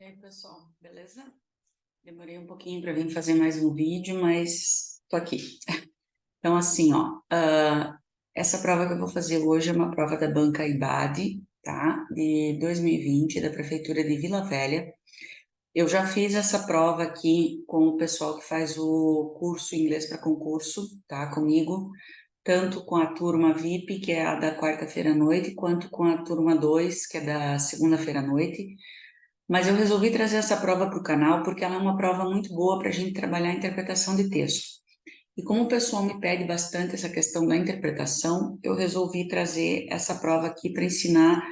E aí, pessoal, beleza? Demorei um pouquinho para vir fazer mais um vídeo, mas tô aqui. Então, assim, ó, essa prova que eu vou fazer hoje é uma prova da Banca IBAD, tá? De 2020, da Prefeitura de Vila Velha. Eu já fiz essa prova aqui com o pessoal que faz o curso Inglês para Concurso, tá? Comigo, tanto com a turma VIP, que é a da quarta-feira à noite, quanto com a turma 2, que é da segunda-feira à noite. Mas eu resolvi trazer essa prova para o canal porque ela é uma prova muito boa para a gente trabalhar a interpretação de texto. E como o pessoal me pede bastante essa questão da interpretação, eu resolvi trazer essa prova aqui para ensinar,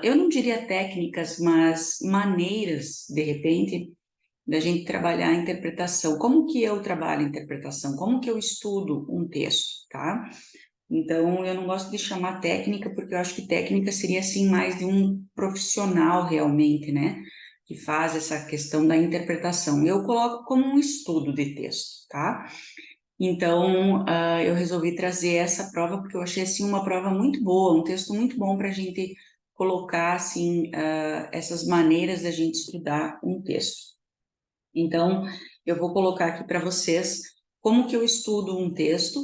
eu não diria técnicas, mas maneiras, de repente, da gente trabalhar a interpretação. Como que eu trabalho a interpretação? Como que eu estudo um texto, tá? Então, eu não gosto de chamar técnica, porque eu acho que técnica seria, assim, mais de um profissional realmente, né? Que faz essa questão da interpretação. Eu coloco como um estudo de texto, tá? Então, eu resolvi trazer essa prova, porque eu achei, assim, uma prova muito boa, um texto muito bom para a gente colocar, assim, essas maneiras da gente estudar um texto. Então, eu vou colocar aqui para vocês como que eu estudo um texto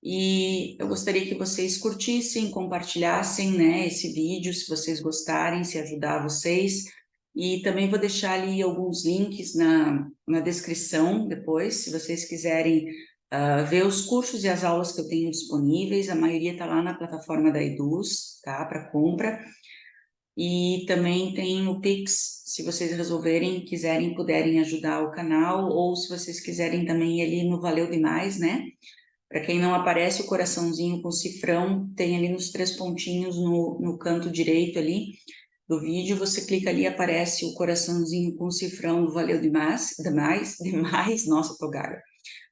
e eu gostaria que vocês curtissem, compartilhassem, né, esse vídeo, se vocês gostarem, se ajudar vocês. E também vou deixar ali alguns links na descrição depois, se vocês quiserem ver os cursos e as aulas que eu tenho disponíveis. A maioria está lá na plataforma da Eduz, tá, para compra. E também tem o Pix, se vocês resolverem, quiserem, puderem ajudar o canal, ou se vocês quiserem também ir ali no Valeu Demais, né? Para quem não aparece o coraçãozinho com cifrão, tem ali nos 3 pontinhos no canto direito ali do vídeo, você clica ali, aparece o coraçãozinho com cifrão do Valeu Demais, nossa, tô gaga,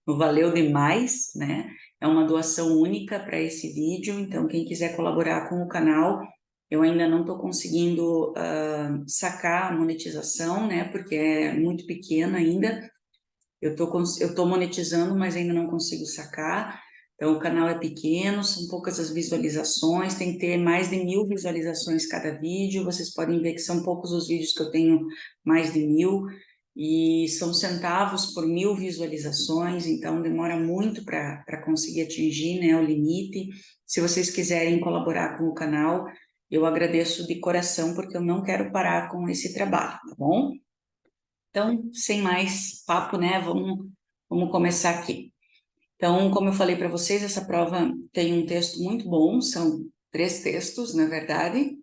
no Valeu Demais, né? É uma doação única para esse vídeo, então quem quiser colaborar com o canal, eu ainda não estou conseguindo sacar a monetização, né? Porque é muito pequena ainda. Eu tô monetizando, mas ainda não consigo sacar. Então, o canal é pequeno, são poucas as visualizações, tem que ter mais de 1.000 visualizações cada vídeo. Vocês podem ver que são poucos os vídeos que eu tenho mais de 1.000, e são centavos por 1.000 visualizações, então demora muito para conseguir atingir, né, o limite. Se vocês quiserem colaborar com o canal, eu agradeço de coração, porque eu não quero parar com esse trabalho, tá bom? Então, sem mais papo, né? Vamos começar aqui. Então, como eu falei para vocês, essa prova tem um texto muito bom, são 3 textos, na verdade,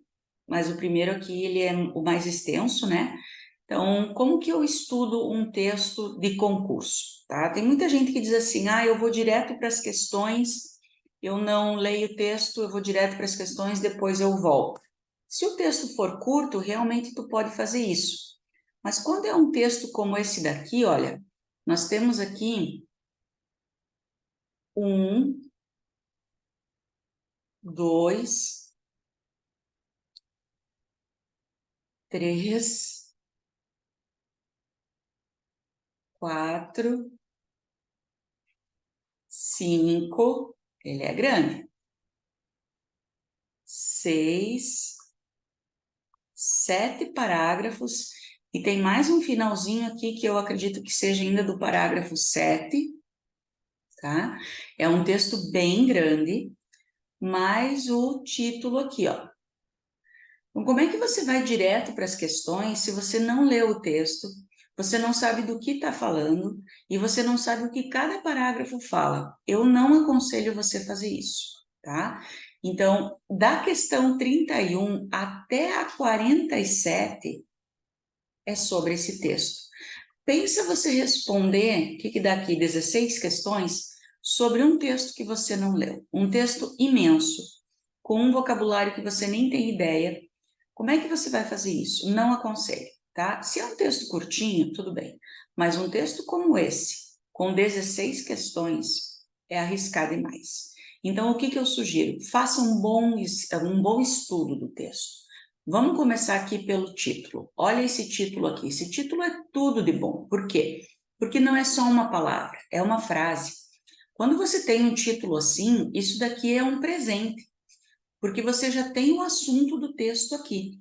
mas o primeiro aqui, ele é o mais extenso, né? Então, como que eu estudo um texto de concurso, tá? Tem muita gente que diz assim, eu vou direto para as questões, eu não leio o texto, eu vou direto para as questões, depois eu volto. Se o texto for curto, realmente tu pode fazer isso. Mas quando é um texto como esse daqui, olha, nós temos aqui 1, 2, 3, 4, 5, ele é grande, 6, 7 parágrafos, e tem mais um finalzinho aqui que eu acredito que seja ainda do parágrafo 7, tá? É um texto bem grande, mais o título aqui, ó. Então, como é que você vai direto para as questões se você não leu o texto, você não sabe do que está falando e você não sabe o que cada parágrafo fala? Eu não aconselho você fazer isso, tá? Então, da questão 31 até a 47 é sobre esse texto. Pensa você responder, o que dá aqui, 16 questões, sobre um texto que você não leu. Um texto imenso, com um vocabulário que você nem tem ideia. Como é que você vai fazer isso? Não aconselho, tá? Se é um texto curtinho, tudo bem. Mas um texto como esse, com 16 questões, é arriscar demais. Então, o que eu sugiro? Faça um bom estudo do texto. Vamos começar aqui pelo título. Olha esse título aqui. Esse título é tudo de bom. Por quê? Porque não é só uma palavra, é uma frase. Quando você tem um título assim, isso daqui é um presente, porque você já tem o assunto do texto aqui.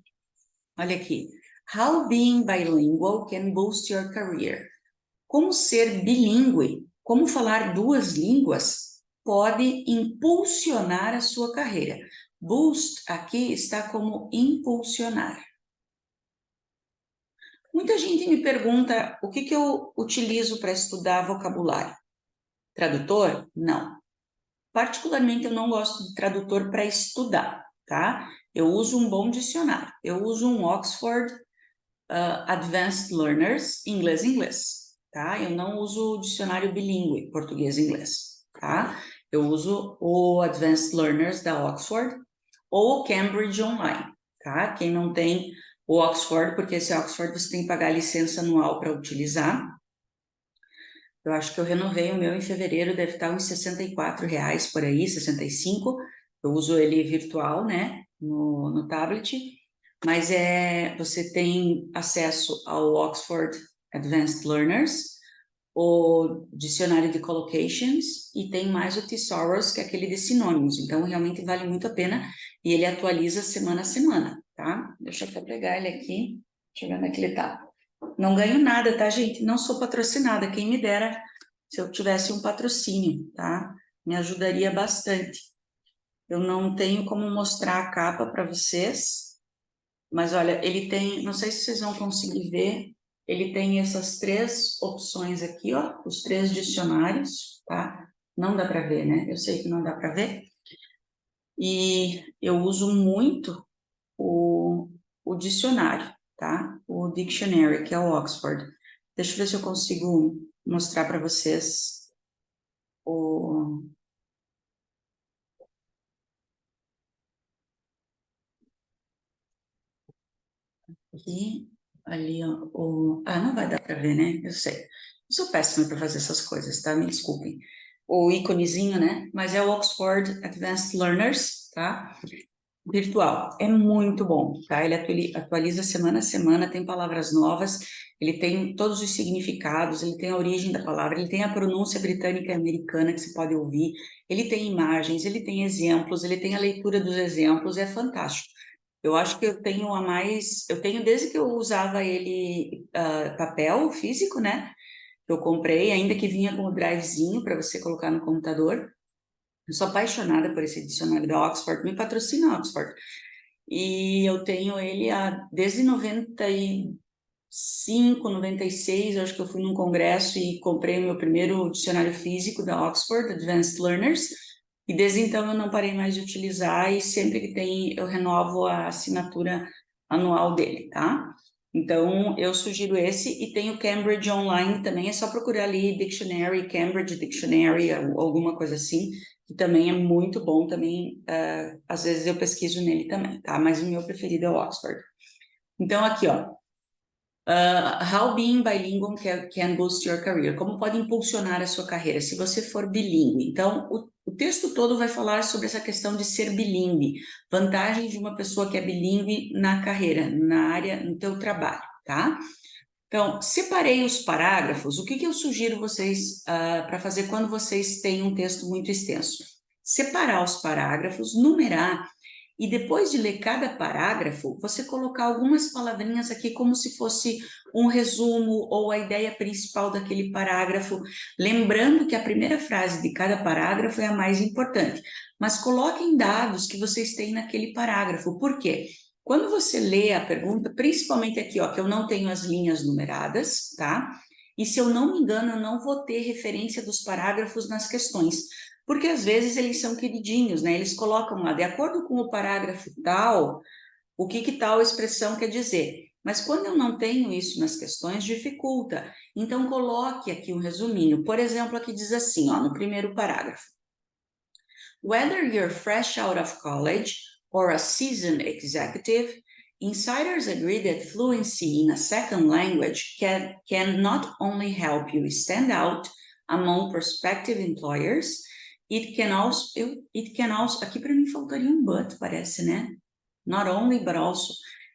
Olha aqui. How being bilingual can boost your career. Como ser bilíngue, como falar duas línguas, pode impulsionar a sua carreira. Boost aqui está como impulsionar. Muita gente me pergunta o que eu utilizo para estudar vocabulário. Tradutor? Não. Particularmente, eu não gosto de tradutor para estudar, tá? Eu uso um bom dicionário. Eu uso um Oxford Advanced Learners, inglês, tá? Eu não uso o dicionário bilíngue, português-inglês, tá? Eu uso o Advanced Learners da Oxford ou o Cambridge Online, tá? Quem não tem o Oxford, porque esse Oxford você tem que pagar a licença anual para utilizar. Eu acho que eu renovei o meu em fevereiro, deve estar uns R$ 64 por aí, 65. Eu uso ele virtual, né, no tablet, mas você tem acesso ao Oxford Advanced Learners, o dicionário de collocations e tem mais o Thesaurus, que é aquele de sinônimos. Então, realmente vale muito a pena e ele atualiza semana a semana, tá? Deixa eu até pegar ele aqui, deixa eu ver onde é que ele tá. Não ganho nada, tá, gente? Não sou patrocinada. Quem me dera se eu tivesse um patrocínio, tá? Me ajudaria bastante. Eu não tenho como mostrar a capa para vocês, mas olha, ele tem, não sei se vocês vão conseguir ver, ele tem essas três opções aqui, ó, os três dicionários, tá? Não dá para ver, né? Eu sei que não dá para ver. E eu uso muito o dicionário, tá? O dictionary, que é o Oxford. Deixa eu ver se eu consigo mostrar para vocês o... Aqui, ali, ó, Ah, não vai dar para ver, né? Eu sei. Eu sou péssima para fazer essas coisas, tá? Me desculpem. O íconezinho, né? Mas é o Oxford Advanced Learners, tá? Virtual. É muito bom, tá? Ele atualiza semana a semana, tem palavras novas, ele tem todos os significados, ele tem a origem da palavra, ele tem a pronúncia britânica e americana que você pode ouvir, ele tem imagens, ele tem exemplos, ele tem a leitura dos exemplos, é fantástico. Eu acho que eu tenho eu tenho desde que eu usava ele papel físico, né? Eu comprei, ainda que vinha com o drivezinho para você colocar no computador. Eu sou apaixonada por esse dicionário da Oxford, me patrocina a Oxford. E eu tenho ele desde 95, 96, eu acho que eu fui num congresso e comprei o meu primeiro dicionário físico da Oxford, Advanced Learners, e desde então eu não parei mais de utilizar e sempre que tem eu renovo a assinatura anual dele, tá? Então eu sugiro esse e tem o Cambridge Online também, é só procurar ali Dictionary, Cambridge Dictionary, ou alguma coisa assim, que também é muito bom, também às vezes eu pesquiso nele também, tá? Mas o meu preferido é o Oxford. Então aqui, ó, how being bilingual can boost your career. Como pode impulsionar a sua carreira se você for bilíngue. Então, o texto todo vai falar sobre essa questão de ser bilíngue. Vantagens de uma pessoa que é bilíngue na carreira, na área, no teu trabalho, tá? Então, separei os parágrafos. O que eu sugiro vocês para fazer quando vocês têm um texto muito extenso? Separar os parágrafos, numerar e depois de ler cada parágrafo, você colocar algumas palavrinhas aqui como se fosse um resumo ou a ideia principal daquele parágrafo, lembrando que a primeira frase de cada parágrafo é a mais importante. Mas coloquem dados que vocês têm naquele parágrafo. Por quê? Quando você lê a pergunta, principalmente aqui, ó, que eu não tenho as linhas numeradas, tá? E se eu não me engano, eu não vou ter referência dos parágrafos nas questões, porque às vezes eles são queridinhos, né? Eles colocam lá, de acordo com o parágrafo tal, o que tal expressão quer dizer. Mas quando eu não tenho isso nas questões, dificulta. Então, coloque aqui um resuminho. Por exemplo, aqui diz assim, ó, no primeiro parágrafo. Whether you're fresh out of college or a seasoned executive, insiders agree that fluency in a second language can not only help you stand out among prospective employers, it can also, aqui para mim faltaria um but, parece, né? Not only, but also,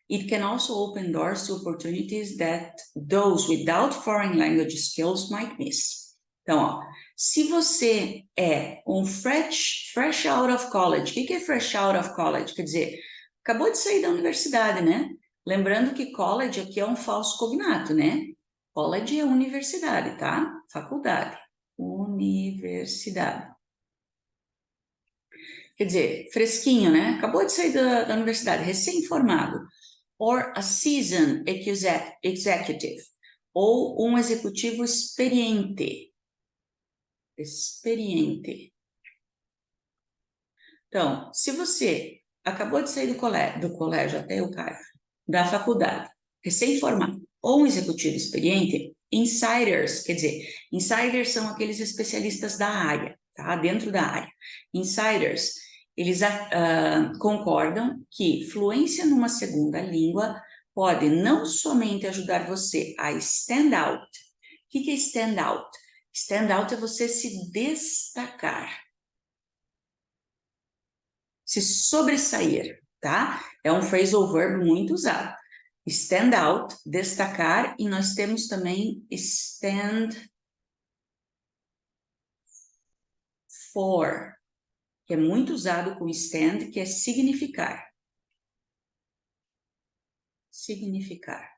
it can also open doors to opportunities that those without foreign language skills might miss. Então, ó, se você é um fresh out of college, o que é fresh out of college? Quer dizer, acabou de sair da universidade, né? Lembrando que college aqui é um falso cognato, né? College é universidade, tá? Faculdade. Universidade. Quer dizer, fresquinho, né? Acabou de sair da universidade, recém-formado. Or a seasoned executive. Ou um executivo experiente. Experiente. Então, se você acabou de sair do colégio até o Caio, da faculdade, recém-formado, ou um executivo experiente, insiders, quer dizer, insiders são aqueles especialistas da área, tá? Dentro da área. Insiders, eles concordam que fluência numa segunda língua pode não somente ajudar você a stand out. O que é stand out? Stand out é você se destacar, se sobressair, tá? É um phrasal verb muito usado. Stand out, destacar, e nós temos também stand for, que é muito usado com stand, que é significar. Significar.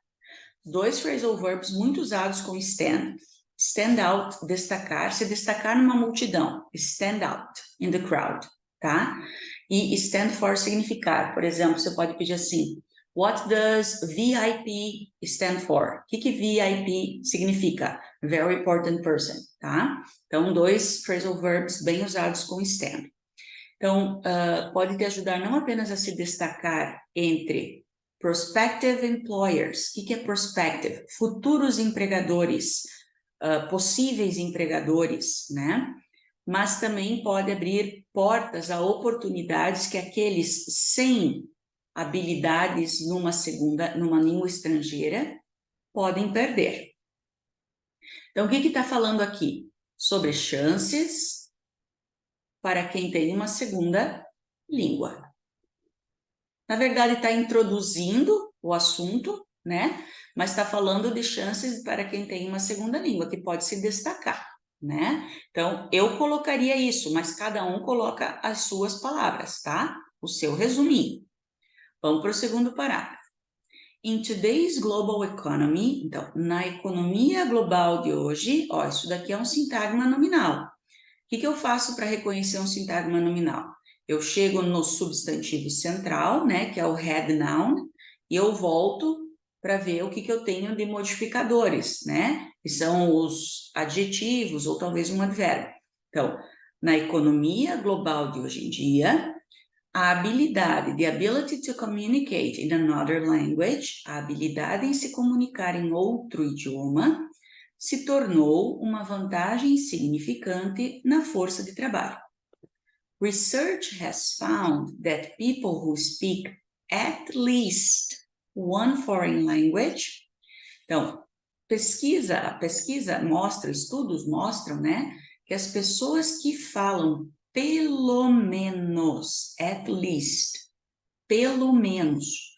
Dois phrasal verbs muito usados com stand. Stand out, destacar, se destacar numa multidão. Stand out in the crowd, tá? E stand for, significar. Por exemplo, você pode pedir assim, what does VIP stand for? O que VIP significa? Very important person, tá? Então, dois phrasal verbs bem usados com stand. Então, pode te ajudar não apenas a se destacar entre prospective employers. O que é prospective? Futuros empregadores, possíveis empregadores, né? Mas também pode abrir portas a oportunidades que aqueles sem habilidades numa língua estrangeira podem perder. Então, o que está falando aqui? Sobre chances para quem tem uma segunda língua. Na verdade, está introduzindo o assunto, né? Mas está falando de chances para quem tem uma segunda língua, que pode se destacar, né? Então, eu colocaria isso, mas cada um coloca as suas palavras, tá? O seu resuminho. Vamos para o segundo parágrafo. In today's global economy, então, na economia global de hoje, ó, isso daqui é um sintagma nominal. O que eu faço para reconhecer um sintagma nominal? Eu chego no substantivo central, né, que é o head noun, e eu volto para ver o que eu tenho de modificadores, né, que são os adjetivos ou talvez um advérbio. Então, na economia global de hoje em dia, a habilidade, the ability to communicate in another language, a habilidade em se comunicar em outro idioma, se tornou uma vantagem significante na força de trabalho. Research has found that people who speak at least one foreign language, então, a pesquisa mostra, estudos mostram, né, que as pessoas que falam pelo menos, at least, pelo menos,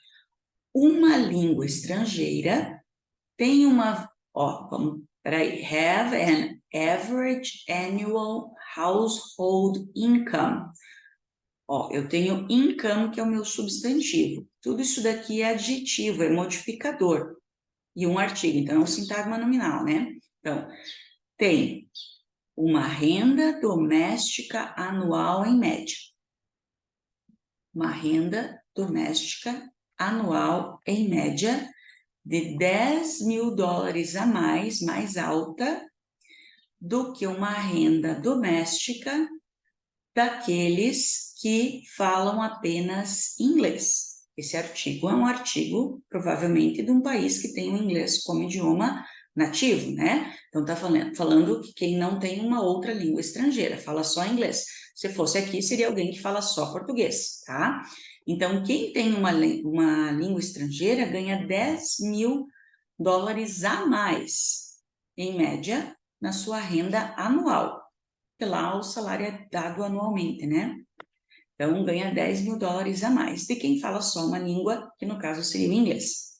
uma língua estrangeira tem uma, ó, peraí, have an average annual household income. Ó, eu tenho income, que é o meu substantivo. Tudo isso daqui é adjetivo, é modificador. E um artigo, então é um sintagma nominal, né? Então, tem uma renda doméstica anual em média. Uma renda doméstica anual em média de $10.000 a mais alta do que uma renda doméstica daqueles que falam apenas inglês. Esse artigo é um artigo, provavelmente, de um país que tem o inglês como idioma nativo, né? Então, está falando que quem não tem uma outra língua estrangeira, fala só inglês. Se fosse aqui, seria alguém que fala só português, tá? Então, quem tem uma língua estrangeira ganha $10.000 a mais, em média, na sua renda anual. Lá o salário é dado anualmente, né? Então, ganha $10.000 a mais de quem fala só uma língua, que no caso seria o inglês.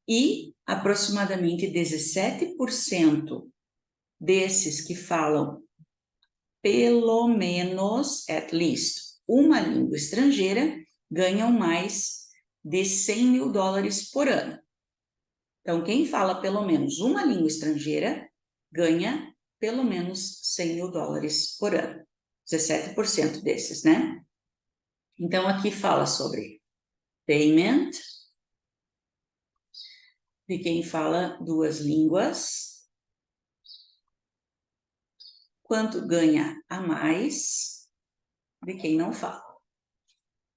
E aproximadamente 17% desses que falam pelo menos, at least, uma língua estrangeira, ganham mais de 100 mil dólares por ano. Então, quem fala pelo menos uma língua estrangeira ganha pelo menos 100 mil dólares por ano. 17% desses, né? Então, aqui fala sobre payment, de quem fala duas línguas, quanto ganha a mais de quem não fala.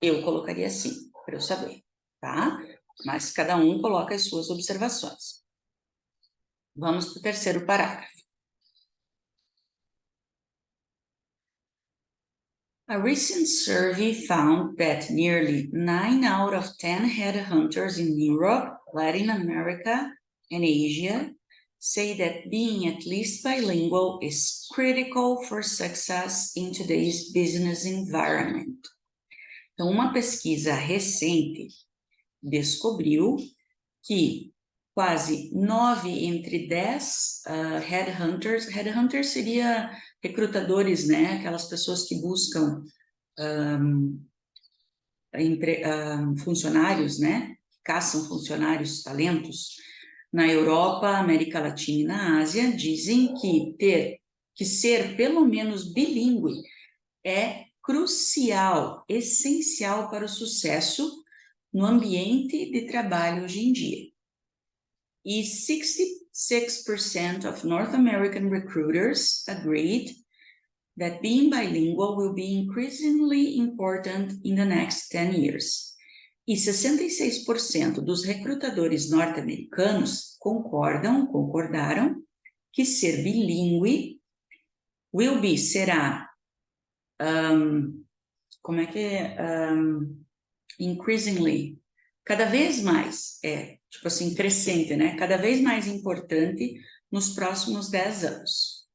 Eu colocaria assim, para eu saber, tá? Mas cada um coloca as suas observações. Vamos para o terceiro parágrafo. A recent survey found that nearly 9 out of 10 headhunters in Europe, Latin America, and Asia say that being at least bilingual is critical for success in today's business environment. Então, uma pesquisa recente descobriu que quase 9 entre 10 headhunters seria recrutadores, né? Aquelas pessoas que buscam funcionários, né? Caçam funcionários, talentos. Na Europa, América Latina e na Ásia, dizem que ser pelo menos bilíngue é crucial, essencial para o sucesso no ambiente de trabalho hoje em dia. E 66% of North American recruiters agreed that being bilingual will be increasingly important in the next 10 years. E 66% dos recrutadores norte-americanos concordaram que ser bilíngue será increasingly, cada vez mais, tipo assim, crescente, né? Cada vez mais importante nos próximos 10 anos.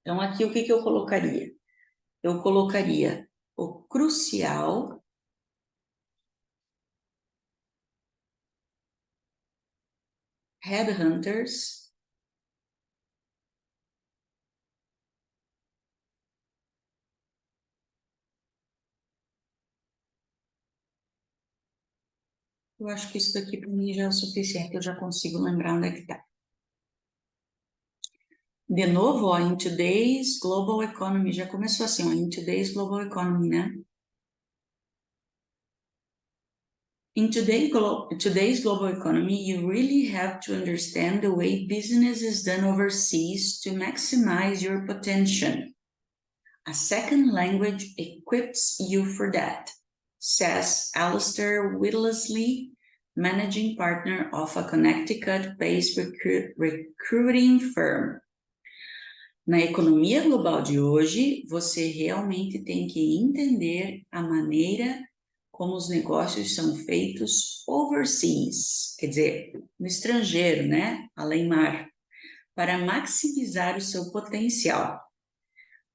Então, aqui o que eu colocaria? Eu colocaria o crucial headhunters eu acho que isso daqui para mim já é o suficiente, eu já consigo lembrar onde é que está. De novo, ó, in today's global economy, já começou assim, ó, in today's global economy, né? In today's global economy, you really have to understand the way business is done overseas to maximize your potential. A second language equips you for that, says Alistair Whittlesey, managing partner of a Connecticut-based recruiting firm. Na economia global de hoje, você realmente tem que entender a maneira como os negócios são feitos overseas, quer dizer, no estrangeiro, né? Além mar, para maximizar o seu potencial.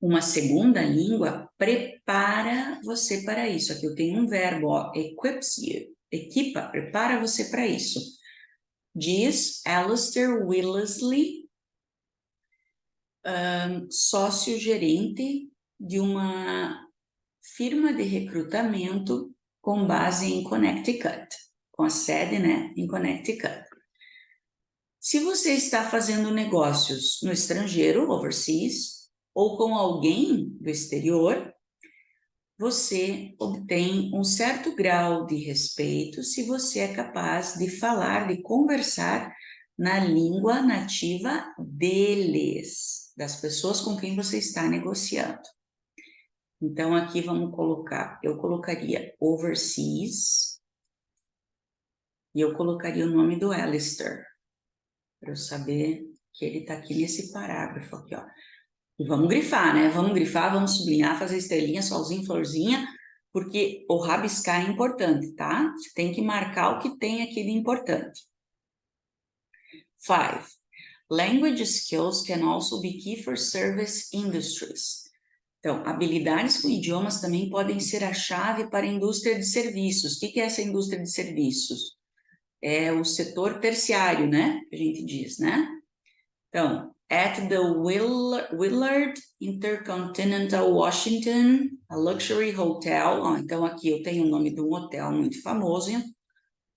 Uma segunda língua prepara você para isso. Aqui eu tenho um verbo, ó, equips you, equipa, prepara você para isso. Diz Alistair Whittlesey, sócio-gerente de uma firma de recrutamento com base em Connecticut, com a sede, né, em Connecticut. Se você está fazendo negócios no estrangeiro, overseas, ou com alguém do exterior, você obtém um certo grau de respeito se você é capaz de falar, de conversar na língua nativa deles, das pessoas com quem você está negociando. Então, aqui vamos colocar, eu colocaria overseas e eu colocaria o nome do Alistair, para eu saber que ele está aqui nesse parágrafo aqui, ó. E vamos grifar, né? Vamos grifar, vamos sublinhar, fazer estrelinha, solzinho, florzinha, porque o rabiscar é importante, tá? Você tem que marcar o que tem aqui de importante. 5. Language skills can also be key for service industries. Então, habilidades com idiomas também podem ser a chave para a indústria de serviços. O que é essa indústria de serviços? É o setor terciário, né? Que a gente diz, né? Então, at the Willard Intercontinental Washington, a luxury hotel. Então, aqui eu tenho o nome de um hotel muito famoso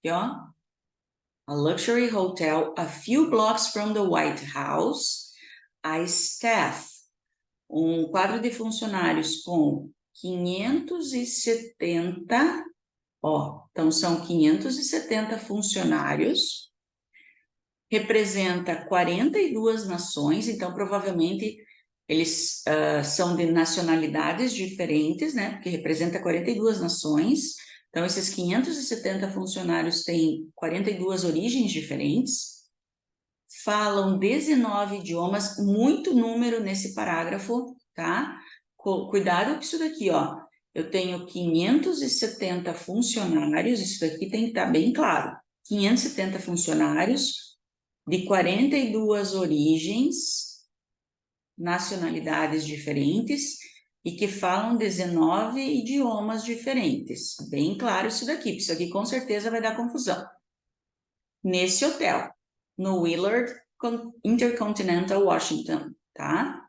Aqui, ó. A luxury hotel a few blocks from the White House. A staff, um quadro de funcionários com 570, ó, então são 570 funcionários, representa 42 nações, então provavelmente eles são de nacionalidades diferentes, né, porque representa 42 nações, então esses 570 funcionários têm 42 origens diferentes, falam 19 idiomas, muito número nesse parágrafo, tá? Cuidado com isso daqui, ó. Eu tenho 570 funcionários, isso daqui tem que estar bem claro. 570 funcionários de 42 origens, nacionalidades diferentes e que falam 19 idiomas diferentes. Bem claro isso daqui, porque isso aqui com certeza vai dar confusão. Nesse hotel, no Willard Intercontinental Washington, tá?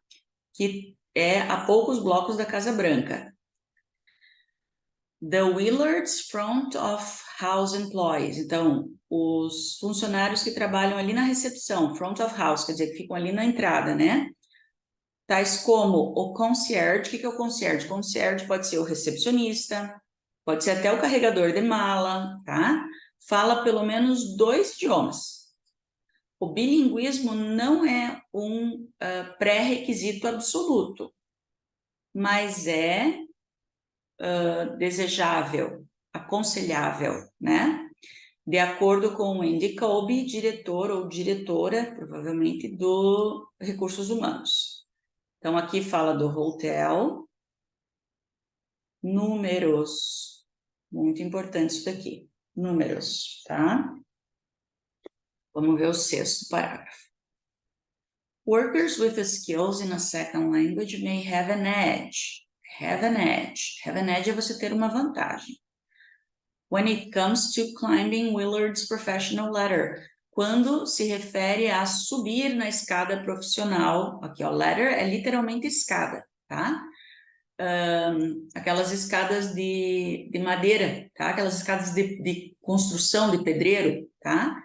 Que é a poucos blocos da Casa Branca. The Willard's Front of House Employees, então, os funcionários que trabalham ali na recepção, front of house, quer dizer, que ficam ali na entrada, né? Tais como o concierge. O que é o concierge? Concierge pode ser o recepcionista, pode ser até o carregador de mala, tá? Fala pelo menos 2 idiomas. O bilinguismo não é um pré-requisito absoluto, mas é desejável, aconselhável, né? De acordo com o Andy Colby, diretor ou diretora, provavelmente, do Recursos Humanos. Então, aqui fala do hotel, números, muito importante isso daqui, números, tá? Vamos ver o 6º parágrafo. Workers with skills in a second language may have an edge. Have an edge. Have an edge é você ter uma vantagem. When it comes to climbing Willard's professional ladder. Quando se refere a subir na escada profissional. Aqui, ó, ladder é literalmente escada, tá? Aquelas escadas de madeira, tá? Aquelas escadas de construção de pedreiro, tá?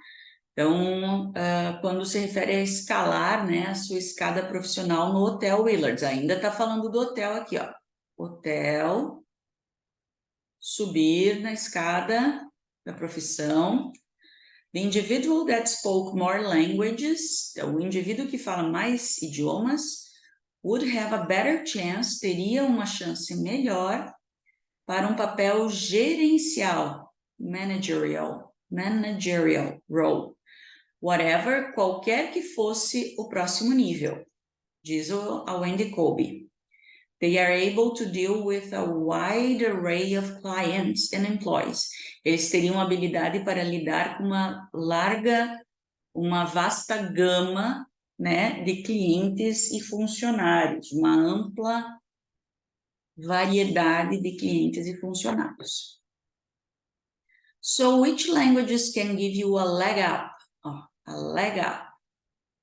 Então, quando se refere a escalar, né, a sua escada profissional no Hotel Willards, ainda está falando do hotel aqui, ó. Hotel, subir na escada da profissão. The individual that spoke more languages, o indivíduo que fala mais idiomas, would have a better chance, teria uma chance melhor para um papel gerencial, managerial role. Whatever, qualquer que fosse o próximo nível, diz o Wendy Colby. They are able to deal with a wide array of clients and employees. Eles teriam habilidade para lidar com uma vasta gama, né, de clientes e funcionários, uma ampla variedade de clientes e funcionários. So, which languages can give you a leg up? A leg up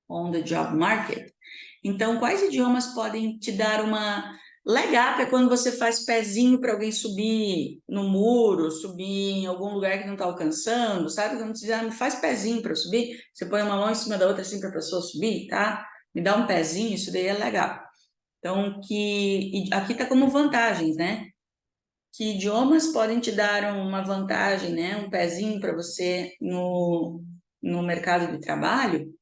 on the job market. Então, quais idiomas podem te dar uma leg up? É quando você faz pezinho para alguém subir no muro, subir em algum lugar que não está alcançando, sabe? Quando você diz, faz pezinho para subir, você põe uma mão em cima da outra assim para a pessoa subir, tá? Me dá um pezinho, isso daí é leg up. Então, aqui está como vantagens, né? Que idiomas podem te dar uma vantagem, né? Um pezinho para você no mercado de trabalho.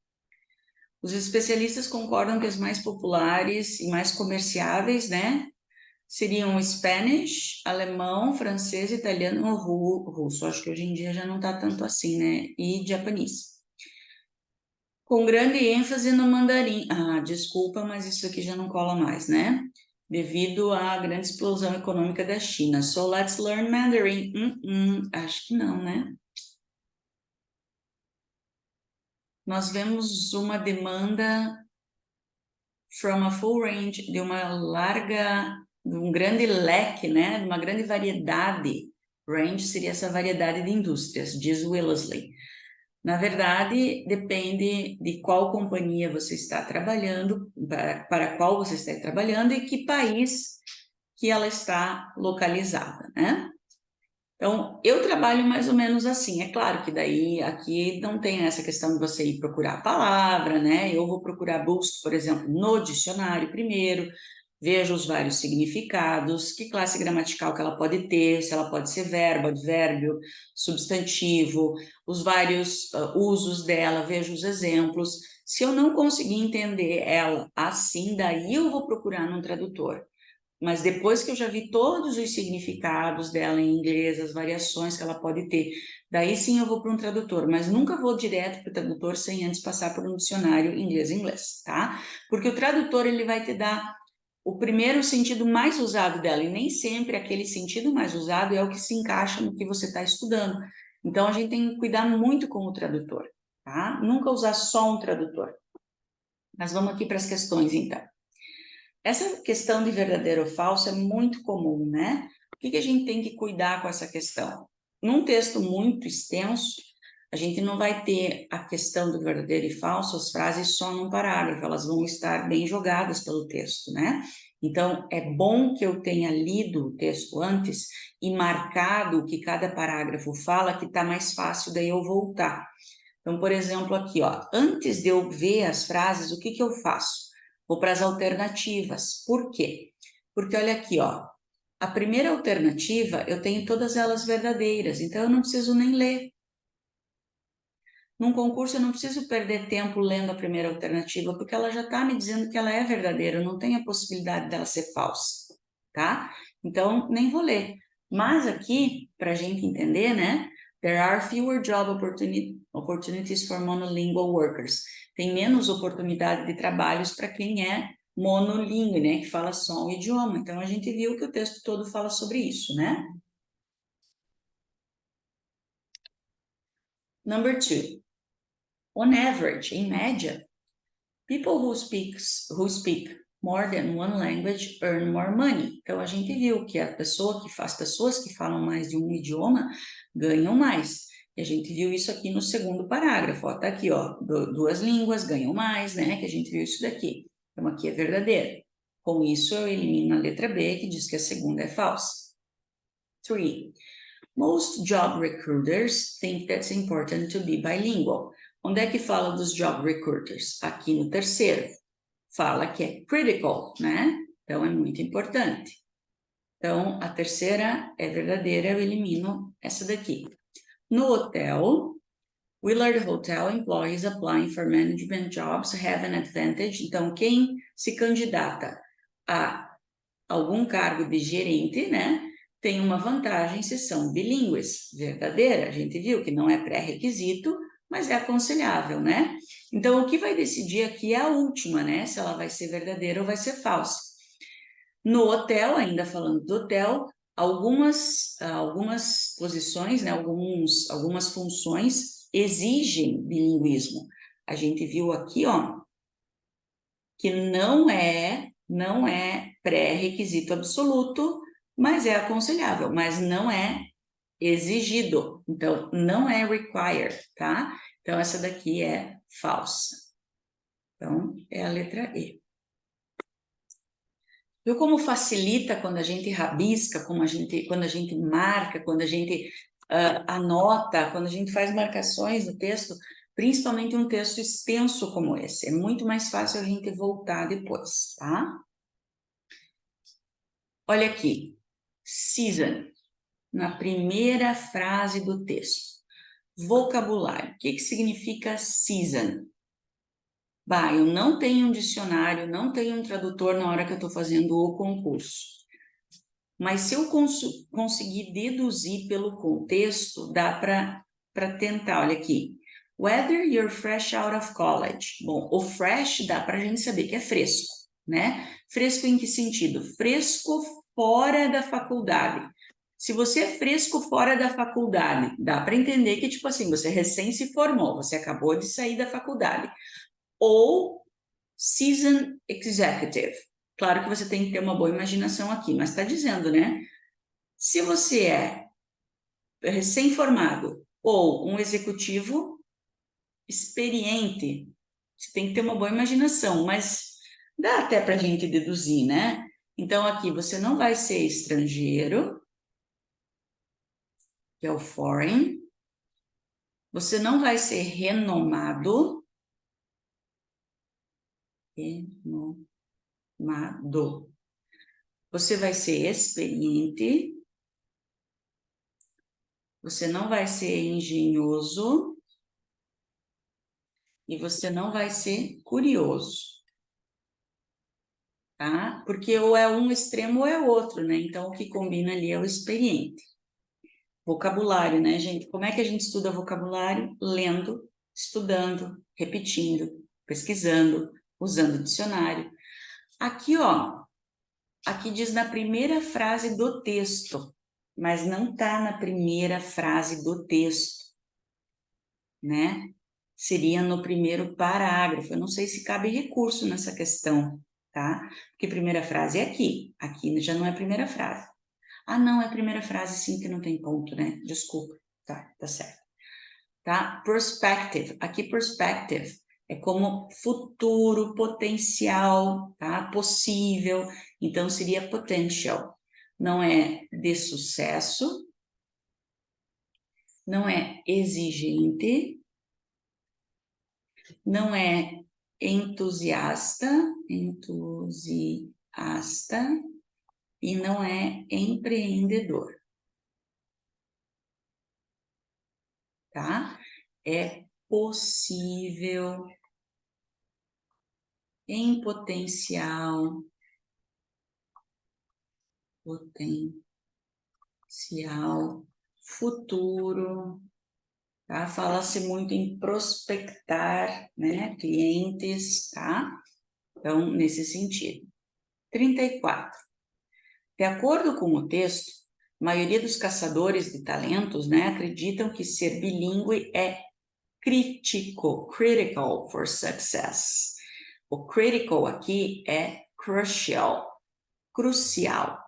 Os especialistas concordam que as mais populares e mais comerciáveis, né? Seriam Spanish, alemão, francês, italiano ou russo. Acho que hoje em dia já não está tanto assim, né? E japonês. Com grande ênfase no mandarim. Desculpa, mas isso aqui já não cola mais, né? Devido à grande explosão econômica da China. So let's learn Mandarin. Acho que não, né? Nós vemos uma demanda from a full range, de um grande leque, né? De uma grande variedade. Range seria essa variedade de indústrias, diz Wellesley. Na verdade, depende de qual companhia você está trabalhando, para qual você está trabalhando e que país que ela está localizada, né? Então, eu trabalho mais ou menos assim. É claro que daí aqui não tem essa questão de você ir procurar a palavra, né? Eu vou procurar, busco, por exemplo, no dicionário primeiro, vejo os vários significados, que classe gramatical que ela pode ter, se ela pode ser verbo, advérbio, substantivo, os vários usos dela, vejo os exemplos. Se eu não conseguir entender ela assim, daí eu vou procurar num tradutor. Mas depois que eu já vi todos os significados dela em inglês, as variações que ela pode ter, daí sim eu vou para um tradutor, mas nunca vou direto para o tradutor sem antes passar por um dicionário inglês-inglês, tá? Porque o tradutor ele vai te dar o primeiro sentido mais usado dela, e nem sempre aquele sentido mais usado é o que se encaixa no que você está estudando. Então a gente tem que cuidar muito com o tradutor, tá? Nunca usar só um tradutor. Mas vamos aqui para as questões então. Essa questão de verdadeiro ou falso é muito comum, né? O que a gente tem que cuidar com essa questão? Num texto muito extenso, a gente não vai ter a questão do verdadeiro e falso, as frases só num parágrafo, elas vão estar bem jogadas pelo texto, né? Então, é bom que eu tenha lido o texto antes e marcado o que cada parágrafo fala, que está mais fácil daí eu voltar. Então, por exemplo, aqui, ó, antes de eu ver as frases, o que eu faço? Vou para as alternativas. Por quê? Porque olha aqui, ó, a primeira alternativa eu tenho todas elas verdadeiras, então eu não preciso nem ler. Num concurso eu não preciso perder tempo lendo a primeira alternativa, porque ela já está me dizendo que ela é verdadeira, não tem a possibilidade dela ser falsa, tá? Então, nem vou ler. Mas aqui, para a gente entender, né? There are fewer job opportunities for monolingual workers. Tem menos oportunidade de trabalhos para quem é monolíngue, né? Que fala só um idioma. Então, a gente viu que o texto todo fala sobre isso, né? Number 2. On average, em média, people who speak more than one language earn more money. Então a gente viu que as pessoas que falam mais de um idioma ganham mais. E a gente viu isso aqui no segundo parágrafo. Ó, tá aqui, ó, duas línguas ganham mais, né? Que a gente viu isso daqui. Então aqui é verdadeiro. Com isso eu elimino a letra B, que diz que a segunda é falsa. 3. Most job recruiters think that's important to be bilingual. Onde é que fala dos job recruiters? Aqui no terceiro. Fala que é critical, né? Então é muito importante. Então a terceira é verdadeira, eu elimino essa daqui. No hotel, Willard Hotel employees applying for management jobs have an advantage. Então quem se candidata a algum cargo de gerente, né? Tem uma vantagem se são bilíngues. Verdadeira, a gente viu que não é pré-requisito, mas é aconselhável, né? Então, o que vai decidir aqui é a última, né? Se ela vai ser verdadeira ou vai ser falsa. No hotel, ainda falando do hotel, algumas posições, né? Algumas funções exigem bilinguismo. A gente viu aqui, ó, que não é pré-requisito absoluto, mas é aconselhável, mas não é exigido. Então, não é required, tá? Então, essa daqui é falsa. Então, é a letra E. Viu como facilita quando a gente rabisca, quando a gente marca, quando a gente anota, quando a gente faz marcações no texto, principalmente um texto extenso como esse. É muito mais fácil a gente voltar depois, tá? Olha aqui, season, na primeira frase do texto. Vocabulário. O que significa season? Bah, eu não tenho um dicionário, não tenho um tradutor na hora que eu estou fazendo o concurso. Mas se eu conseguir deduzir pelo contexto, dá para tentar. Olha aqui. Whether you're fresh out of college. Bom, o fresh dá para a gente saber que é fresco, né? Fresco em que sentido? Fresco fora da faculdade. Se você é fresco fora da faculdade, dá para entender que, tipo assim, você recém se formou, você acabou de sair da faculdade. Ou seasoned executive. Claro que você tem que ter uma boa imaginação aqui, mas está dizendo, né? Se você é recém-formado ou um executivo experiente, você tem que ter uma boa imaginação, mas dá até para a gente deduzir, né? Então, aqui você não vai ser estrangeiro, que é o foreign. Você não vai ser renomado. Renomado. Você vai ser experiente. Você não vai ser engenhoso. E você não vai ser curioso. Tá? Porque ou é um extremo ou é outro, né? Então, o que combina ali é o experiente. Vocabulário, né, gente? Como é que a gente estuda vocabulário? Lendo, estudando, repetindo, pesquisando, usando dicionário. Aqui, ó, aqui diz na primeira frase do texto, mas não tá na primeira frase do texto, né? Seria no primeiro parágrafo. Eu não sei se cabe recurso nessa questão, tá? Porque primeira frase é aqui. Aqui já não é primeira frase. Ah, não, é a primeira frase sim que não tem ponto, né? Desculpa. Tá certo. Tá? Perspective. Aqui perspective é como futuro, potencial, tá? Possível. Então seria potential. Não é de sucesso, não é exigente, não é entusiasta e não é empreendedor, tá? É possível, em potencial, futuro, tá? Fala-se muito em prospectar, né, clientes, tá? Então, nesse sentido. 34. De acordo com o texto, a maioria dos caçadores de talentos, né, acreditam que ser bilíngue é critical for success. O critical aqui é crucial,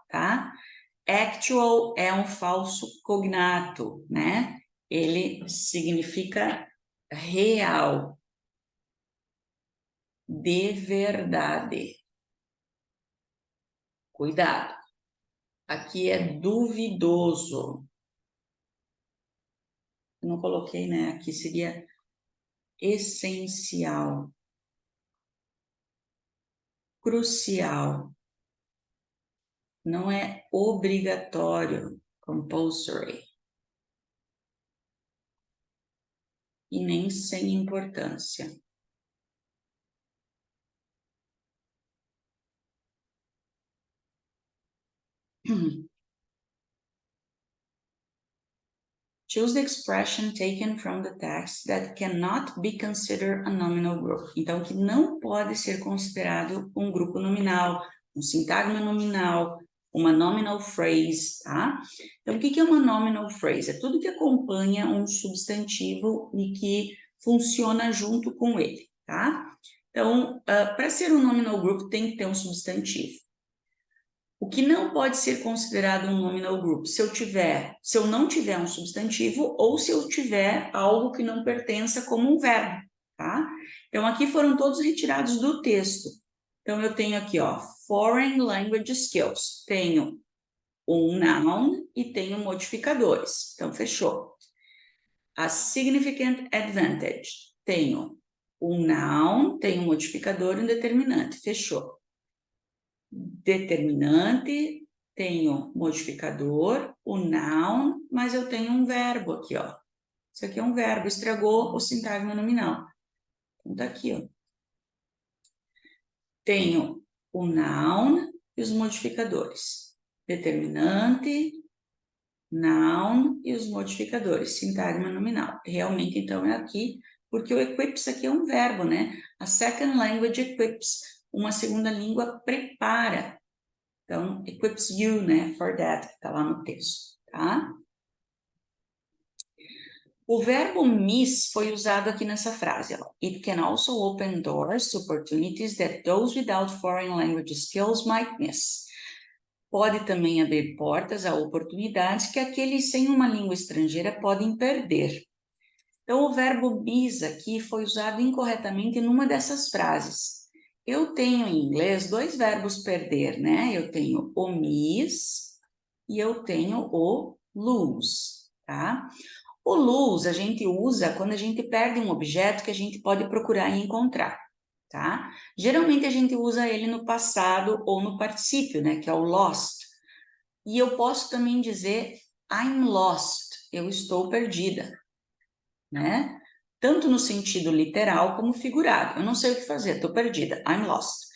tá? Actual é um falso cognato, né? Ele significa real, de verdade. Cuidado. Aqui é duvidoso. Eu não coloquei, né? Aqui seria essencial, crucial. Não é obrigatório, compulsory. E nem sem importância. Choose the expression taken from the text that cannot be considered a nominal group. Então, que não pode ser considerado um grupo nominal, um sintagma nominal, uma nominal phrase, tá? Então, o que é uma nominal phrase? É tudo que acompanha um substantivo e que funciona junto com ele, tá? Então, para ser um nominal group, tem que ter um substantivo. O que não pode ser considerado um nominal group? Se eu não tiver um substantivo ou se eu tiver algo que não pertença como um verbo, tá? Então, aqui foram todos retirados do texto. Então, eu tenho aqui, ó, Foreign Language Skills. Tenho um noun e tenho modificadores. Então, fechou. A Significant Advantage. Tenho um noun, tenho um modificador e um determinante. Fechou. Determinante, tenho modificador, o noun, mas eu tenho um verbo aqui, ó. Isso aqui é um verbo, estragou o sintagma nominal. Então, tá aqui, ó. Tenho o noun e os modificadores. Determinante, noun e os modificadores, sintagma nominal. Realmente, então, é aqui, porque o equips aqui é um verbo, né? A second language equips, uma segunda língua prepara. Então, equips you, né, for that, que está lá no texto, tá? O verbo miss foi usado aqui nessa frase, ó. It can also open doors to opportunities that those without foreign language skills might miss. Pode também abrir portas a oportunidades que aqueles sem uma língua estrangeira podem perder. Então, o verbo miss aqui foi usado incorretamente numa dessas frases. Eu tenho em inglês dois verbos perder, né? Eu tenho o miss e eu tenho o lose, tá? O lose a gente usa quando a gente perde um objeto que a gente pode procurar e encontrar, tá? Geralmente a gente usa ele no passado ou no particípio, né, que é o lost. E eu posso também dizer I'm lost, eu estou perdida, né? Tanto no sentido literal como figurado. Eu não sei o que fazer, estou perdida, I'm lost.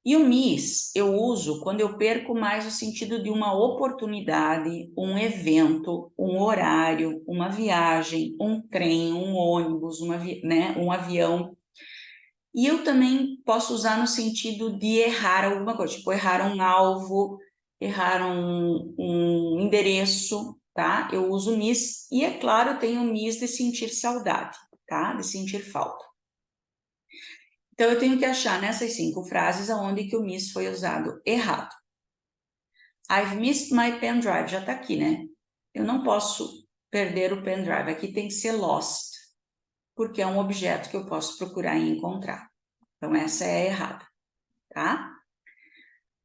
E o miss eu uso quando eu perco mais o sentido de uma oportunidade, um evento, um horário, uma viagem, um trem, um ônibus, um avião. E eu também posso usar no sentido de errar alguma coisa, tipo errar um alvo, errar um endereço, tá? Eu uso miss e, é claro, tem o miss de sentir saudade, tá? De sentir falta. Então, eu tenho que achar nessas 5 frases aonde que o miss foi usado errado. I've missed my pen drive, já tá aqui, né? Eu não posso perder o pen drive, aqui tem que ser lost, porque é um objeto que eu posso procurar e encontrar. Então, essa é a errada, tá?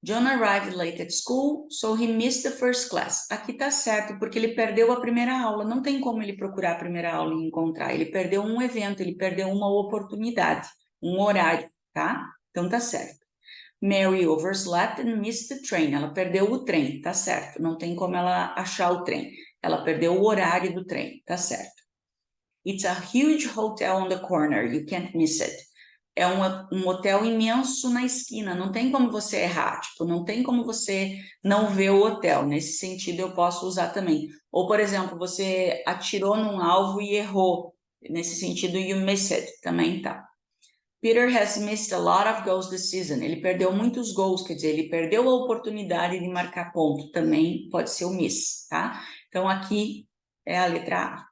John arrived late at school, so he missed the first class. Aqui tá certo, porque ele perdeu a primeira aula. Não tem como ele procurar a primeira aula e encontrar. Ele perdeu um evento, ele perdeu uma oportunidade, um horário, tá? Então tá certo. Mary overslept and missed the train. Ela perdeu o trem, tá certo. Não tem como ela achar o trem. Ela perdeu o horário do trem, tá certo. It's a huge hotel on the corner, you can't miss it. É um hotel imenso na esquina, não tem como você errar, tipo, não tem como você não ver o hotel. Nesse sentido, eu posso usar também. Ou, por exemplo, você atirou num alvo e errou. Nesse sentido, you miss it, também tá. Peter has missed a lot of goals this season. Ele perdeu muitos gols, quer dizer, ele perdeu a oportunidade de marcar ponto. Também pode ser o miss, tá? Então, aqui é a letra A.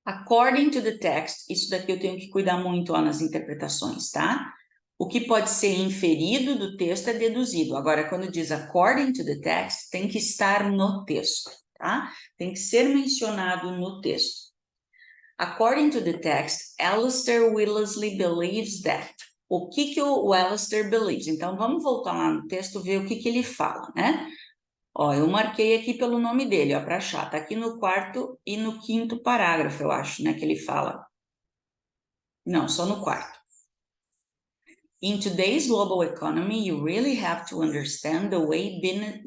According to the text, isso daqui eu tenho que cuidar muito ó, nas interpretações, tá? O que pode ser inferido do texto é deduzido. Agora, quando diz according to the text, tem que estar no texto, tá? Tem que ser mencionado no texto. According to the text, Alistair Willersley believes that. O que o Alistair believes? Então, vamos voltar lá no texto, ver o que ele fala, né? Ó, eu marquei aqui pelo nome dele, ó, para achar. Tá aqui no 4º e no 5º parágrafo, eu acho, né, que ele fala. Não, só no 4º. In today's global economy, you really have to understand the way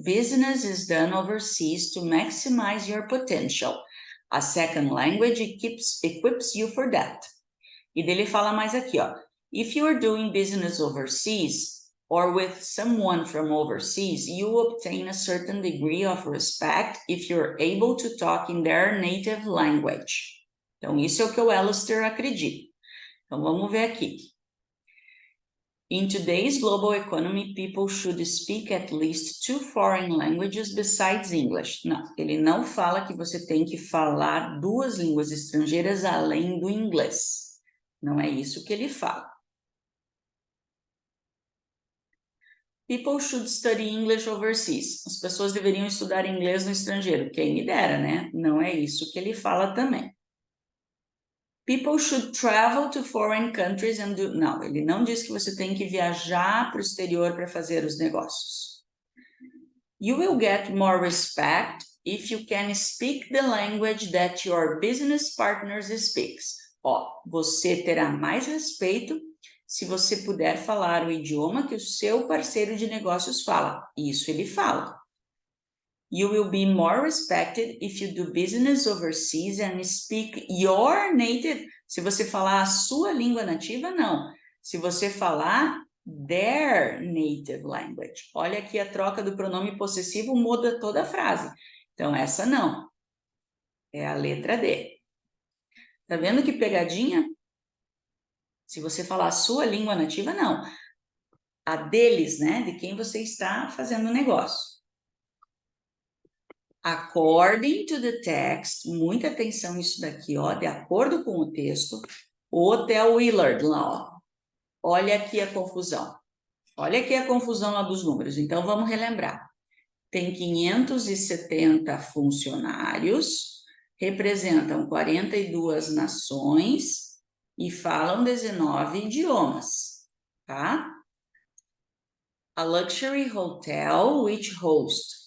business is done overseas to maximize your potential. A second language equips you for that. E dele fala mais aqui, ó. If you are doing business overseas, or with someone from overseas, you obtain a certain degree of respect if you're able to talk in their native language. Então, isso é o que o Alistair acredita. Então, vamos ver aqui. In today's global economy, people should speak at least 2 foreign languages besides English. Não, ele não fala que você tem que falar 2 línguas estrangeiras além do inglês. Não é isso que ele fala. People should study English overseas. As pessoas deveriam estudar inglês no estrangeiro. Quem me dera, né? Não é isso que ele fala também. People should travel to foreign countries and do... Não, ele não diz que você tem que viajar para o exterior para fazer os negócios. You will get more respect if you can speak the language that your business partners speaks. Ó, você terá mais respeito se você puder falar o idioma que o seu parceiro de negócios fala. Isso ele fala. You will be more respected if you do business overseas and speak your native. Se você falar a sua língua nativa, não. Se você falar their native language. Olha aqui a troca do pronome possessivo muda toda a frase. Então, essa não. É a letra D. Tá vendo que pegadinha? Se você falar a sua língua nativa, não. A deles, né? De quem você está fazendo o negócio. According to the text, muita atenção nisso daqui, ó, de acordo com o texto, o Hotel Willard lá, ó. Olha aqui a confusão. Olha aqui a confusão lá dos números. Então, vamos relembrar. Tem 570 funcionários, representam 42 nações e falam 19 idiomas, tá? A luxury hotel which hosts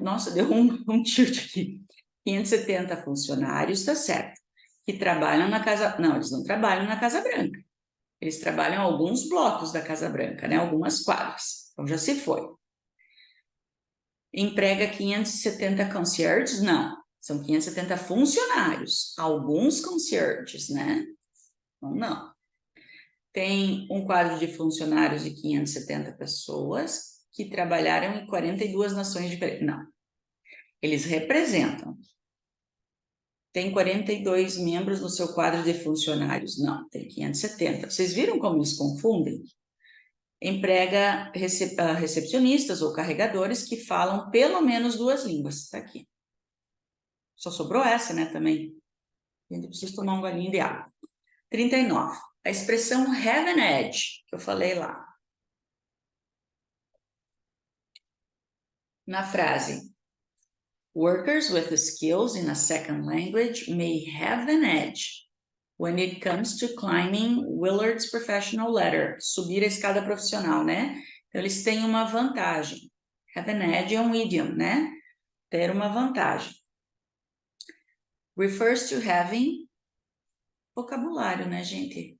Nossa, deu um tilt aqui. 570 funcionários, tá certo. Que trabalham na Casa... Não, eles não trabalham na Casa Branca. Eles trabalham em alguns blocos da Casa Branca, né? Algumas quadras. Então, já se foi. Emprega 570 concierges? Não. São 570 funcionários. Alguns concierges, né? Então, não. Tem um quadro de funcionários de 570 pessoas que trabalharam em 42 nações diferentes. Não. Eles representam. Tem 42 membros no seu quadro de funcionários? Não, tem 570. Vocês viram como eles confundem? Emprega recepcionistas ou carregadores que falam pelo menos 2 línguas. Está aqui. Só sobrou essa, né, também. A gente precisa tomar um golinho de água. 39. A expressão have an edge, que eu falei lá. Na frase, workers with skills in a second language may have an edge when it comes to climbing Willard's professional ladder, subir a escada profissional, né? Então, eles têm uma vantagem. Have an edge é um idiom, né? Ter uma vantagem. Refers to having vocabulário, né, gente?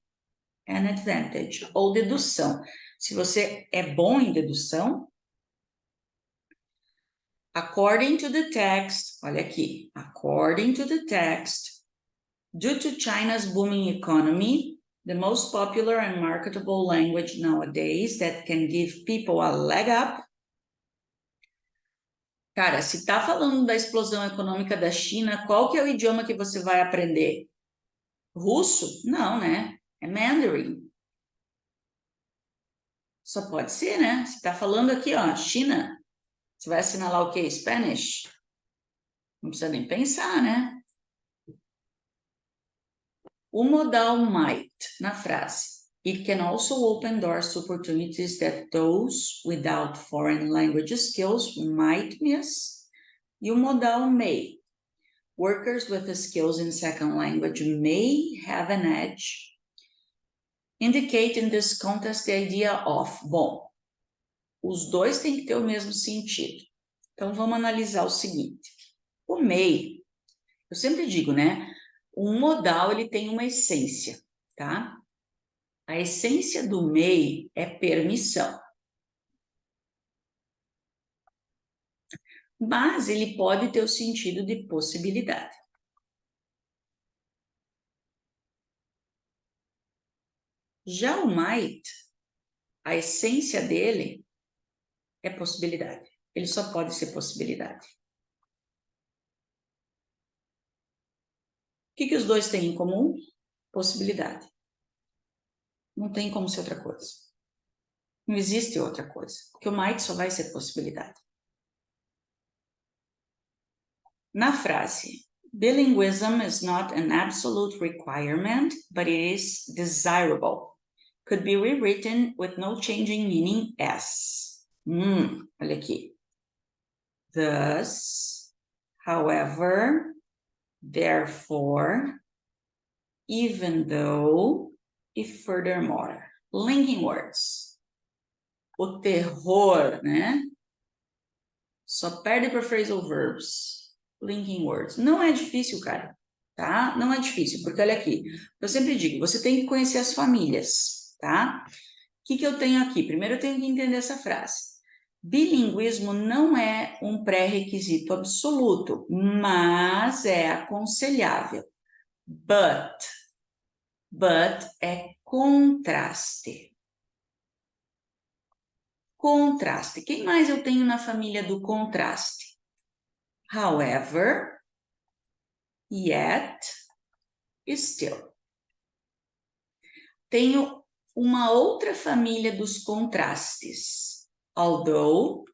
An advantage. Ou dedução. Se você é bom em dedução, according to the text, olha aqui, according to the text, due to China's booming economy, the most popular and marketable language nowadays that can give people a leg up. Cara, se tá falando da explosão econômica da China, qual que é o idioma que você vai aprender? Russo? Não, né? É Mandarin. Só pode ser, né? Se tá falando aqui, ó, China, você vai assinalar o quê? Spanish? Não precisa nem pensar, né? O modal might na frase. It can also open doors to opportunities that those without foreign language skills might miss. E o modal may. Workers with skills in second language may have an edge. Indicate in this context the idea of. Bom, os dois têm que ter o mesmo sentido. Então, vamos analisar o seguinte. O may, eu sempre digo, né? Um modal, ele tem uma essência, tá? A essência do may é permissão. Mas ele pode ter o sentido de possibilidade. Já o might, a essência dele é possibilidade. Ele só pode ser possibilidade. O que os dois têm em comum? Possibilidade. Não tem como ser outra coisa. Não existe outra coisa. Porque o might só vai ser possibilidade. Na frase, bilingualism is not an absolute requirement, but it is desirable. Could be rewritten with no changing meaning as. Olha aqui. Thus, however, therefore, even though, if furthermore. Linking words. O terror, né? Só perde para phrasal verbs. Linking words. Não é difícil, cara. Tá? Não é difícil, porque olha aqui. Eu sempre digo, você tem que conhecer as famílias, tá? O que eu tenho aqui? Primeiro eu tenho que entender essa frase. Bilinguismo não é um pré-requisito absoluto, mas é aconselhável. But é contraste. Contraste. Quem mais eu tenho na família do contraste? However, yet, still. Tenho uma outra família dos contrastes. Although,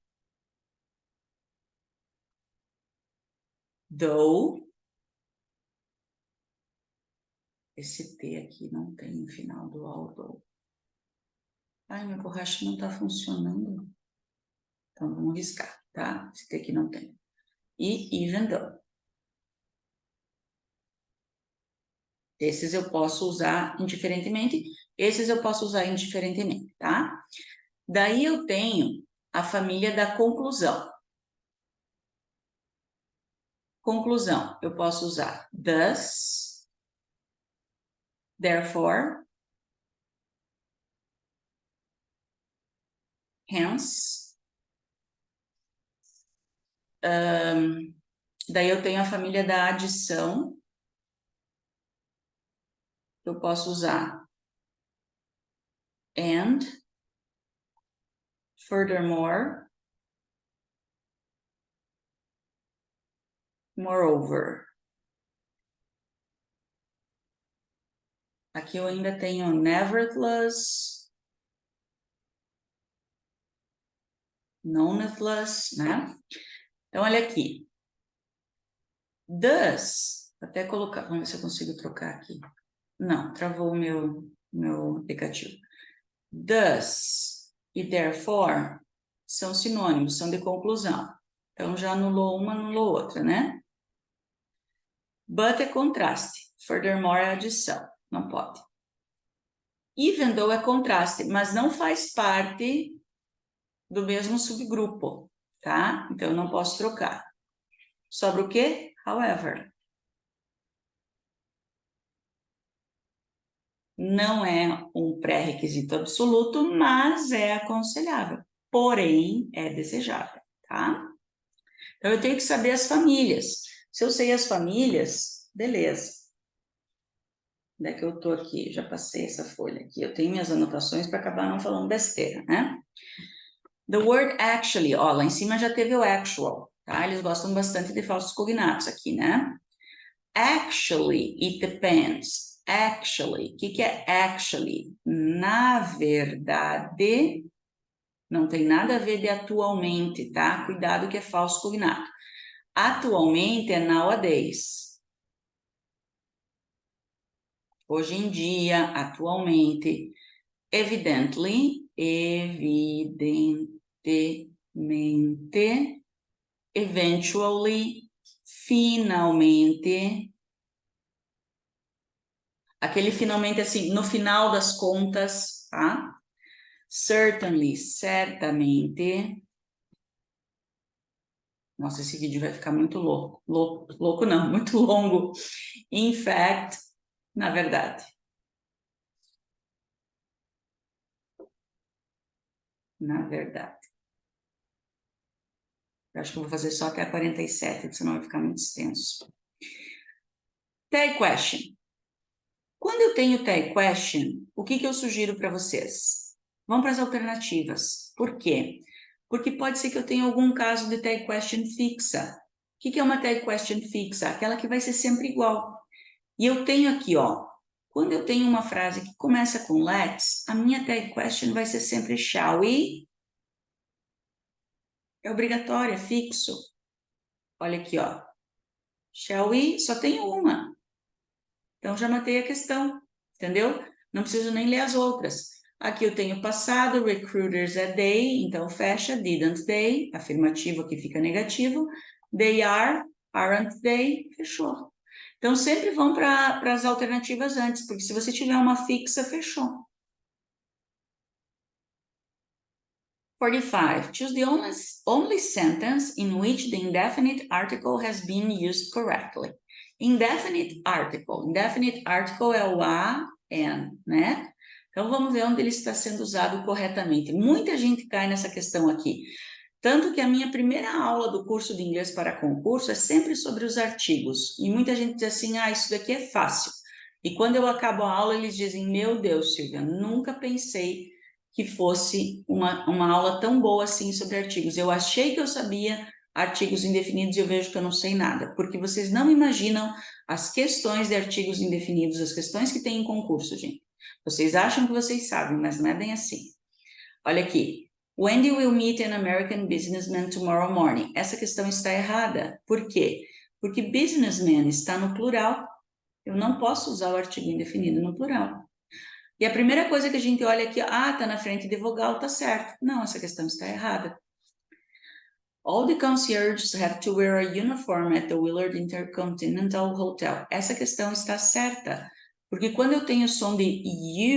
though. Esse T aqui não tem no final do although. Ai, minha borracha não está funcionando. Então, vamos riscar, tá? Esse T aqui não tem. E even though. Esses eu posso usar indiferentemente, esses eu posso usar indiferentemente, tá? Daí eu tenho a família da conclusão. Conclusão, eu posso usar thus, therefore, hence. Daí eu tenho a família da adição. Eu posso usar and, furthermore, moreover. Aqui eu ainda tenho nevertheless, nonetheless, né? Então, olha aqui. Thus, até colocar, vamos ver se eu consigo trocar aqui. Não, travou o meu aplicativo. Thus e therefore são sinônimos, são de conclusão. Então, já anulou uma, anulou outra, né? But é contraste. Furthermore é adição. Não pode. Even though é contraste, mas não faz parte do mesmo subgrupo, tá? Então, eu não posso trocar. Sobra o quê? However. Não é um pré-requisito absoluto, mas é aconselhável. Porém, é desejável, tá? Então, eu tenho que saber as famílias. Se eu sei as famílias, beleza. Onde é que eu tô aqui? Já passei essa folha aqui. Eu tenho minhas anotações para acabar não falando besteira, né? The word actually, ó, lá em cima já teve o actual, tá? Eles gostam bastante de falsos cognatos aqui, né? Actually, it depends. Actually, o que é actually? Na verdade, não tem nada a ver de atualmente, tá? Cuidado que é falso cognato. Atualmente é nowadays. Hoje em dia, atualmente. Evidently, evidentemente. Eventually, finalmente. Aquele finalmente assim, no final das contas, tá? Certainly, certamente. Nossa, esse vídeo vai ficar muito louco. Louco não, muito longo. In fact, na verdade. Na verdade. Eu acho que eu vou fazer só até a 47, senão vai ficar muito extenso. Tag question. Quando eu tenho tag question, o que eu sugiro para vocês? Vão para as alternativas. Por quê? Porque pode ser que eu tenha algum caso de tag question fixa. O que é uma tag question fixa? Aquela que vai ser sempre igual. E eu tenho aqui, ó, quando eu tenho uma frase que começa com let's, a minha tag question vai ser sempre shall we? É obrigatório, é fixo. Olha aqui, ó. Shall we? Só tenho uma. Então, já matei a questão, entendeu? Não preciso nem ler as outras. Aqui eu tenho passado, recruiters é they, então fecha, didn't they, afirmativo aqui fica negativo. They are, aren't they, fechou. Então, sempre vão para as alternativas antes, porque se você tiver uma fixa, fechou. 45. Choose the only sentence in which the indefinite article has been used correctly. Indefinite article é o an, né? Então, vamos ver onde ele está sendo usado corretamente. Muita gente cai nessa questão aqui. Tanto que a minha primeira aula do curso de inglês para concurso é sempre sobre os artigos. E muita gente diz assim, isso daqui é fácil. E quando eu acabo a aula, eles dizem, meu Deus, Silvia, nunca pensei que fosse uma aula tão boa assim sobre artigos. Eu achei que eu sabia artigos indefinidos e eu vejo que eu não sei nada, porque vocês não imaginam as questões de artigos indefinidos, as questões que tem em concurso, gente. Vocês acham que vocês sabem, mas não é bem assim. Olha aqui. Wendy will meet an American businessman tomorrow morning. Essa questão está errada. Por quê? Porque businessman está no plural. Eu não posso usar o artigo indefinido no plural. E a primeira coisa que a gente olha aqui, tá na frente de vogal, tá certo. Não, essa questão está errada. All the concierges have to wear a uniform at the Willard Intercontinental Hotel. Essa questão está certa. Porque quando eu tenho som de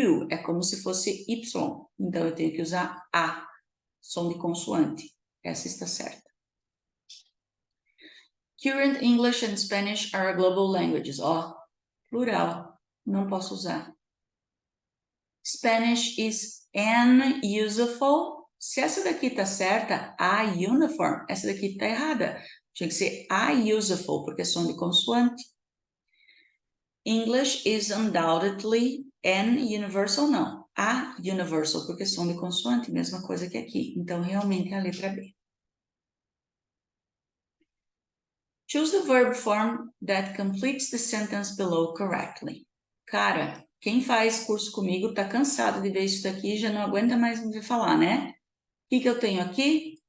U, é como se fosse Y. Então, eu tenho que usar A, som de consoante. Essa está certa. Current English and Spanish are global languages. Ó, plural, não posso usar. Spanish is an useful. Se essa daqui tá certa, a uniform, essa daqui tá errada. Tinha que ser a useful, porque é som de consoante. English is undoubtedly an universal, não. A universal, porque é som de consoante, mesma coisa que aqui. Então, realmente é a letra B. Choose the verb form that completes the sentence below correctly. Cara, quem faz curso comigo tá cansado de ver isso daqui e já não aguenta mais me ver falar, né? O que eu tenho aqui?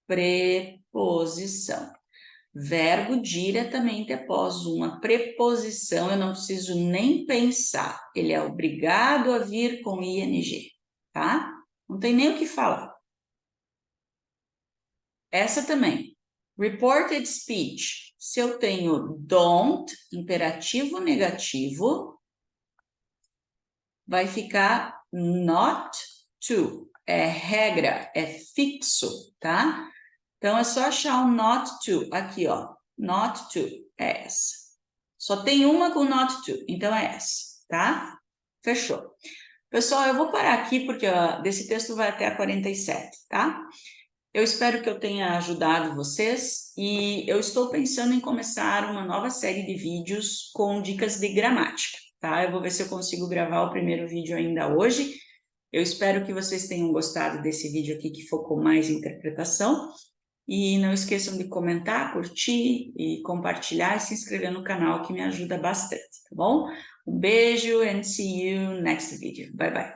Preposição. Verbo diretamente após uma preposição, eu não preciso nem pensar. Ele é obrigado a vir com ing, tá? Não tem nem o que falar. Essa também. Reported speech. Se eu tenho don't, imperativo negativo, vai ficar not to. É regra, é fixo, tá? Então, é só achar um not to. Aqui, ó. Not to. É essa. Só tem uma com not to. Então, é essa, tá? Fechou. Pessoal, eu vou parar aqui porque ó, desse texto vai até a 47, tá? Eu espero que eu tenha ajudado vocês e eu estou pensando em começar uma nova série de vídeos com dicas de gramática, tá? Eu vou ver se eu consigo gravar o primeiro vídeo ainda hoje. Eu espero que vocês tenham gostado desse vídeo aqui que focou mais em interpretação. E não esqueçam de comentar, curtir e compartilhar e se inscrever no canal que me ajuda bastante, tá bom? Um beijo and see you next video. Bye bye.